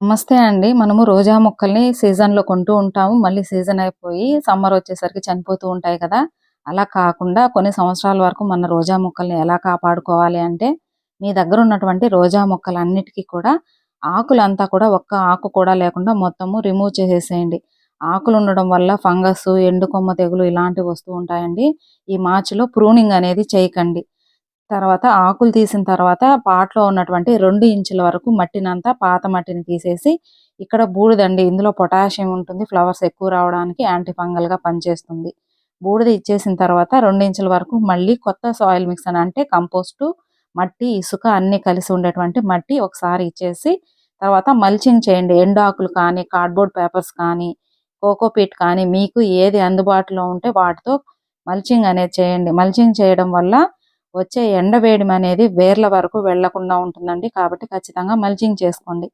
నమస్తే అండి. మనము రోజా మొక్కల్ని సీజన్‌లో కొంటూ ఉంటాము. మళ్ళీ సీజన్ అయిపోయి సమ్మర్ వచ్చేసరికి చనిపోతూ ఉంటాయి కదా! అలా కాకుండా కొన్ని సంవత్సరాల వరకు మన రోజా మొక్కల్ని ఎలా కాపాడుకోవాలి అంటే, మీ దగ్గర ఉన్నటువంటి రోజా మొక్కలన్నిటికి కూడా ఆకులంతా కూడా ఒక్క ఆకు కూడా లేకుండా మొత్తము రిమూవ్ చేసేసేయండి. ఆకులు ఉండడం వల్ల ఫంగస్సు, ఎండు కొమ్మ తెగులు ఇలాంటివి వస్తూ ఉంటాయండి. ఈ మార్చ్‌లో ప్రూనింగ్ అనేది చేయకండి. తర్వాత ఆకులు తీసిన తర్వాత పాట్‌లో ఉన్నటువంటి 2 ఇంచుల వరకు మట్టినంతా పాత మట్టిని తీసేసి, ఇక్కడ బూడిదండి. ఇందులో పొటాషియం ఉంటుంది. ఫ్లవర్స్ ఎక్కువ రావడానికి యాంటీ ఫంగల్‌గా పనిచేస్తుంది. బూడిద ఇచ్చేసిన తర్వాత 2 ఇంచుల వరకు మళ్ళీ కొత్త సాయిల్ మిక్స్ అంటే కంపోస్టు, మట్టి, ఇసుక అన్నీ కలిసి ఉండేటువంటి మట్టి ఒకసారి ఇచ్చేసి, తర్వాత మల్చింగ్ చేయండి. ఎండాకులు కానీ, కార్డ్‌బోర్డ్ పేపర్స్ కానీ, కోకోపీట్ కానీ మీకు ఏది అందుబాటులో ఉంటే వాటితో మల్చింగ్ అనేది చేయండి. మల్చింగ్ చేయడం వల్ల వచ్చే ఎండ వేడిమనేది వేర్ల వరకు వెళ్ళకుండా ఉంటుందండి. కాబట్టి ఖచ్చితంగా మల్చింగ్ చేసుకోండి.